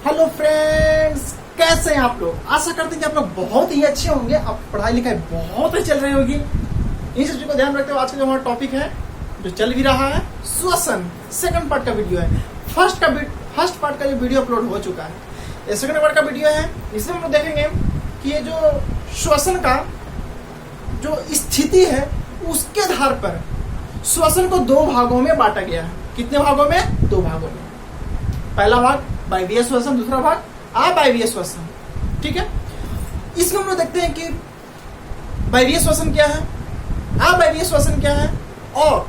Hello friends, कैसे हैं आप लोग। आशा करते हैं कि आप लोग बहुत ही अच्छे होंगे। अब पढ़ाई लिखाई बहुत ही चल रही होगी। इन चीजों को ध्यान रखते हुए आज का जो हमारा टॉपिक है जो चल भी रहा है श्वसन, सेकंड पार्ट का वीडियो है। फर्स्ट पार्ट का जो वीडियो अपलोड हो चुका है, ये सेकंड पार्ट का वीडियो है। इसमें हम लोग देखेंगे कि ये जो श्वसन का जो स्थिति है उसके आधार पर श्वसन को दो भागों में बांटा गया है। कितने भागों में? दो भागों में। पहला भाग वायवीय श्वसन, दूसरा भाग अवायवीय श्वसन। ठीक है, इसमें हम लोग देखते हैं कि वायवीय श्वसन क्या है, अवायवीय श्वसन क्या है और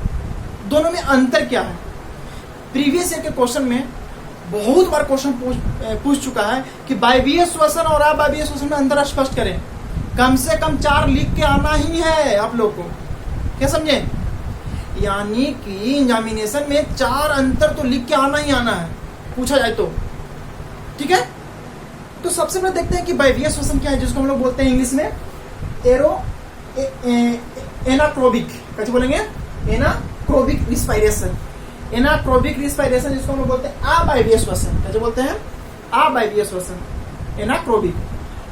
दोनों में अंतर क्या है। प्रीवियस ईयर के क्वेश्चन में बहुत बार क्वेश्चन पूछ चुका है कि वायवीय श्वसन और अवायवीय श्वसन में अंतर स्पष्ट करें। कम से कम 4 लिख के आना ही है आप लोग को। क्या समझे? यानी कि एग्जामिनेशन में 4 अंतर तो लिख के आना ही आना है, पूछा जाए तो। ठीक है, तो सबसे पहले देखते हैं कि वायवीय श्वसन क्या है, जिसको हम लोग बोलते हैं इंग्लिश में एनाक्रोबिक। कैसे बोलेंगे? एनाक्रोबिक रिस्पायरेशन। एनाक्रोबिक रिस्पायरेशन जिसको हम लोग बोलते हैं अवायवीय श्वसन। कैसे बोलते हैं? अवायवीय श्वसन, एनाक्रोबिक।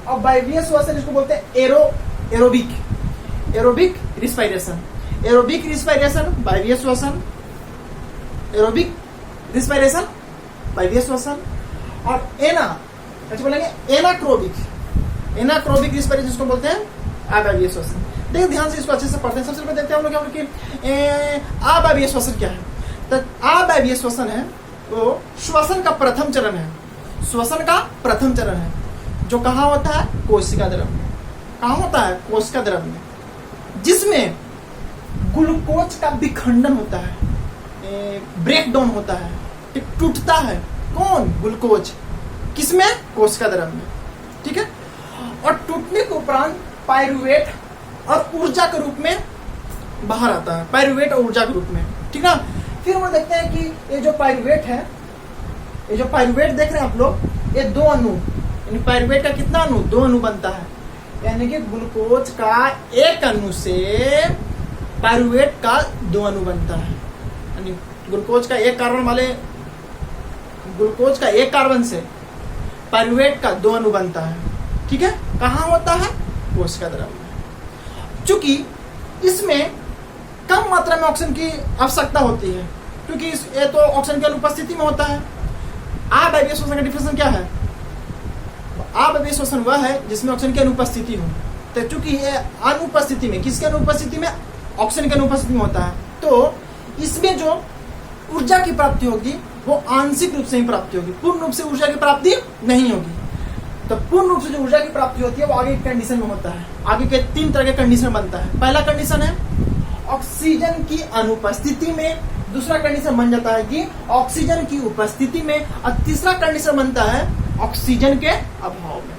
और वायवीय श्वसन जिसको बोलते हैं aerobic. Aerobic respiration, aerobic respiration वायवीय श्वसन, एरोबिक रिस्पायरेशन वायवीय श्वसन। और कैसे बोलेंगे? एनाक्रोबिक। एनाक्रोबिक रिस्पायरेशन जिसको बोलते हैं अवायवीय श्वसन। देखिए ध्यान से इसको अच्छे से पढ़ते हैं। सबसे पहले देखते हैं हम लोग कि अवायवीय श्वसन क्या है। तो अवायवीय श्वसन है तो श्वसन का प्रथम चरण है। श्वसन का प्रथम चरण है जो कहाँ होता है? कोशिका द्रव में। कहाँ होता है? कोशिका द्रव में, जिसमें ग्लूकोज का विखंडन होता है, ब्रेक डाउन होता है, टूटता है। कौन? ग्लूकोज। किसमें? कोशिका द्रव में। ठीक है, और टूटने के उपरांत पायरुवेट और ऊर्जा के रूप में बाहर आता है। पायरुवेट और ऊर्जा के रूप में। ठीक है, फिर हम देखते हैं कि ये जो पायरुवेट है, ये जो पायरुवेट देख रहे हैं आप लोग, ये 2 अणु, यानी पायरुवेट का कितना अणु? 2 अणु बनता है। यानी कि ग्लूकोज का एक अणु से पायरुवेट का 2 अणु बनता है। यानी ग्लूकोज का एक कार्बन से पायरुवेट का 2 अणु बनता है। ठीक है, कहाँ होता है? कोशिका द्रव में। चूंकि इसमें कम मात्रा में ऑक्सीजन की आवश्यकता होती है, क्योंकि ये तो ऑक्सीजन की अनुपस्थिति में होता है। अवायवीय श्वसन का डिफिनेशन क्या है? अवायवीय श्वसन वह है जिसमें ऑक्सीजन की अनुपस्थिति हो। तो चूंकि ये अनुपस्थिति में, किसके अनुपस्थिति में? ऑक्सीजन की अनुपस्थिति में होता है, तो इसमें जो ऊर्जा की प्राप्ति होगी वो आंशिक रूप से ही प्राप्ति होगी, पूर्ण रूप से ऊर्जा की प्राप्ति नहीं होगी। तो पूर्ण रूप से जो ऊर्जा की प्राप्ति होती है वो आगे के कंडीशन में होता है। आगे के 3 तरह के कंडीशन बनता है। पहला कंडीशन है ऑक्सीजन की अनुपस्थिति में, दूसरा कंडीशन बन जाता है कि ऑक्सीजन की उपस्थिति में, और तीसरा कंडीशन बनता है ऑक्सीजन के अभाव में।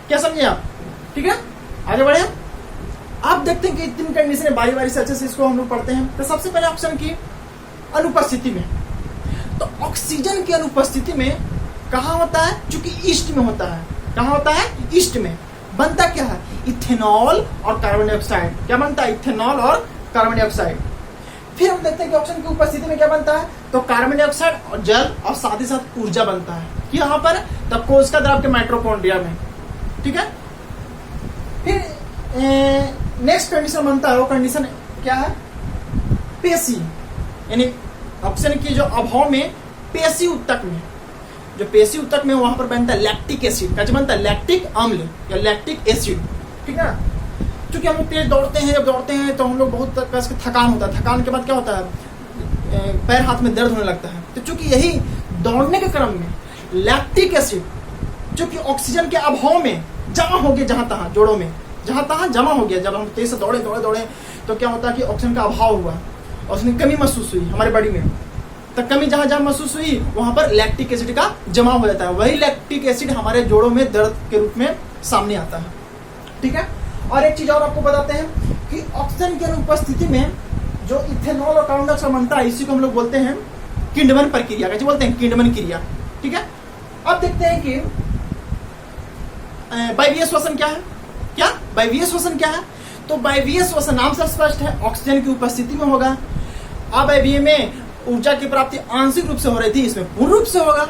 क्या समझे आप? ठीक है, आगे बढ़े। आप देखते हैं कि 3 कंडीशन बारी बारी से अच्छे से इसको हम लोग पढ़ते हैं। तो सबसे पहले ऑक्सीजन की अनुपस्थिति में, तो ऑक्सीजन की अनुपस्थिति में कहाँ होता है? चूंकि ईस्ट में होता है। कहाँ होता है? ईस्ट में। बनता क्या है? इथेनॉल और कार्बन डाइऑक्साइड। क्या बनता है? इथेनॉल और कार्बन डाइऑक्साइड। फिर हम देखते हैं कि ऑक्सीजन की उपस्थिति में क्या बनता है? तो कार्बन डाइऑक्साइड और जल और साथ ही साथ ऊर्जा बनता है। यहाँ पर तो कोशिका द्रव के माइटोकॉन्ड्रिया में। ठीक है, फिर नेक्स्ट कंडीशन बनता है, वो कंडीशन क्या है? पेशी। यानी ऑक्सीजन की जो अभाव में पेशी उत्तक में, जो पेशी उत्तक में वहां पर बनता है लैक्टिक एसिड। क्या बनता है? लैक्टिक अम्ल या लैक्टिक एसिड। ठीक है, क्योंकि हम लोग तेज दौड़ते हैं, जब दौड़ते हैं तो हम लोग बहुत थकान होता है। थकान के बाद क्या होता है? पैर हाथ में दर्द होने लगता है। तो चूंकि यही दौड़ने के क्रम में लैक्टिक एसिड जो कि ऑक्सीजन के अभाव में जमा हो गया, जहां तहां जोड़ों में जहां तहां जमा हो गया। जब हम तेज से दौड़े तो क्या होता है कि ऑक्सीजन का अभाव हुआ, ऑक्सीजन की कमी महसूस हुई हमारे बॉडी में। तो कमी जहां जहां महसूस हुई वहां पर लैक्टिक एसिड का जमा हो जाता है। वही लैक्टिक एसिड हमारे जोड़ों में दर्द के रूप में सामने आता है। ठीक है, और एक चीज और आपको बताते हैं कि ऑक्सीजन की अनुपस्थिति में जो इथेनॉल और कार्बन डाइऑक्साइड बनता है, इसी को हम लोग बोलते हैं किण्डवन प्रक्रिया। कैसे बोलते हैं? किण्डवन क्रिया। ठीक है, अब देखते हैं कि वायवीय श्वसन क्या है। क्या वायवीय श्वसन क्या है? तो वायवीय श्वसन नाम से स्पष्ट है, ऑक्सीजन की उपस्थिति में होगा। अवायवीय में ऊर्जा की प्राप्ति आंशिक रूप से हो रही थी, इसमें पूर्ण रूप से होगा।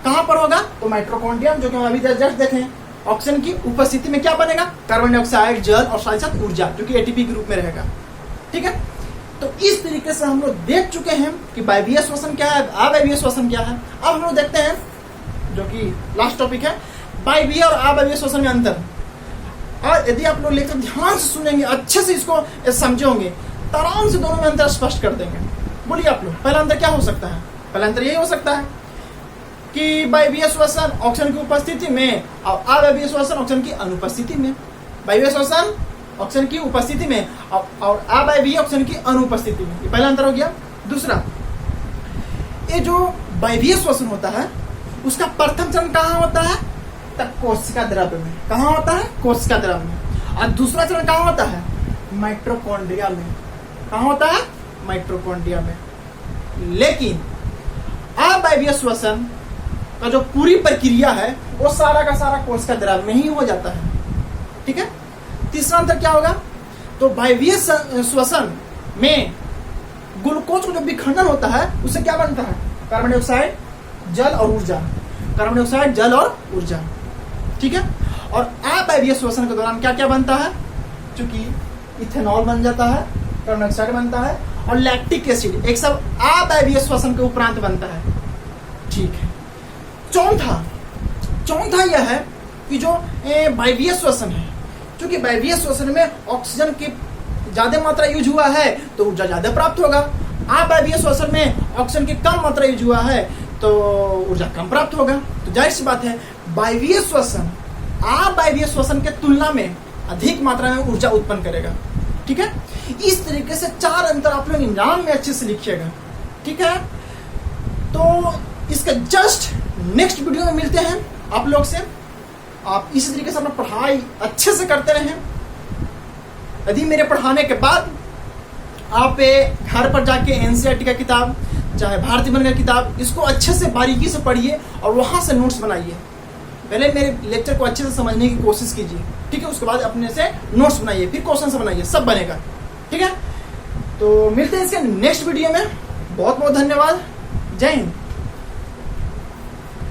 कहां पर होगा? तो माइटोकॉन्ड्रियम, जो कि हम अभी जस्ट देखें, ऑक्सीजन की उपस्थिति में क्या बनेगा? कार्बन डाइऑक्साइड, जल और साथ साथ ऊर्जा, जो कि एटीपी के रूप में रहेगा। ठीक है, तो इस तरीके से हम लोग देख चुके हैं कि वायवीय श्वसन क्या है, अवायवीय श्वसन क्या है। अब हम लोग देखते हैं, जो कि लास्ट टॉपिक है, वायवीय और अवायवीय श्वसन में अंतर। और यदि आप लोग लेकर ध्यान से सुनेंगे, अच्छे से इसको समझे होंगे, तो आराम से दोनों में अंतर स्पष्ट कर देंगे। बोलिए आप लोग, पहला अंतर क्या हो सकता है? पहला अंतर यही हो सकता है कि वायवीय श्वसन ऑक्सीजन की उपस्थिति में और अवायवीय श्वसन ऑक्सीजन की अनुपस्थिति में। वायवीय श्वसन ऑक्सीजन की उपस्थिति में और अवायवीय ऑक्सीजन की अनुपस्थिति में। ये पहला अंतर हो गया। दूसरा, ये जो वायवीय श्वसन होता है उसका प्रथम चरण कहाँ होता है? तक कोशिका द्रव्य में। कहाँ होता है? कोशिका द्रव्य में। और दूसरा चरण कहाँ होता है? माइटोकॉन्ड्रिया में। कहाँ होता है? माइटोकॉन्ड्रिया में। लेकिन अवायवीय श्वसन का जो पूरी प्रक्रिया है वो सारा का सारा कोशिका द्रव्य में ही हो जाता है। ठीक है, तीसरा अंतर क्या होगा? तो वायवीय श्वसन में ग्लूकोज का जो विखंडन होता है उससे क्या बनता है? कार्बन डाइऑक्साइड, जल और ऊर्जा। कार्बन डाइऑक्साइड, जल और ऊर्जा। ठीक है, और अवायवीय श्वसन के दौरान क्या क्या बनता है? चूंकि इथेनॉल बन जाता है, कार्बन डाइऑक्साइड बनता है और लैक्टिक एसिड, एक सब अवायवीय श्वसन के उपरांत बनता है। ठीक है, चौथा यह है कि जो वायवीय श्वसन है, क्योंकि वायवीय श्वसन में ऑक्सीजन की ज्यादा मात्रा यूज हुआ है तो ऊर्जा ज्यादा प्राप्त होगा। अवायवीय श्वसन में ऑक्सीजन की कम मात्रा यूज हुआ है तो ऊर्जा कम प्राप्त होगा। तो जाहिर सी बात है, वायवीय श्वसन अवायवीय श्वसन के तुलना में अधिक मात्रा में ऊर्जा उत्पन्न करेगा। ठीक है, इस तरीके से चार अंतर आप लोग एग्जाम में अच्छे से लिखिएगा। ठीक है, तो इसका जस्ट नेक्स्ट वीडियो में मिलते हैं आप लोग से। आप इसी तरीके से अपना पढ़ाई अच्छे से करते रहें। यदि मेरे पढ़ाने के बाद आप घर पर जाके एनसीईआरटी का किताब, चाहे भारतीय बन का किताब, इसको अच्छे से बारीकी से पढ़िए और वहां से नोट्स बनाइए। पहले मेरे लेक्चर को अच्छे से समझने की कोशिश कीजिए। ठीक है, उसके बाद अपने से नोट्स बनाइए, फिर क्वेश्चन से बनाइए, सब बनेगा। ठीक है, तो मिलते हैं इसके नेक्स्ट वीडियो में। बहुत बहुत धन्यवाद। जय हिंद।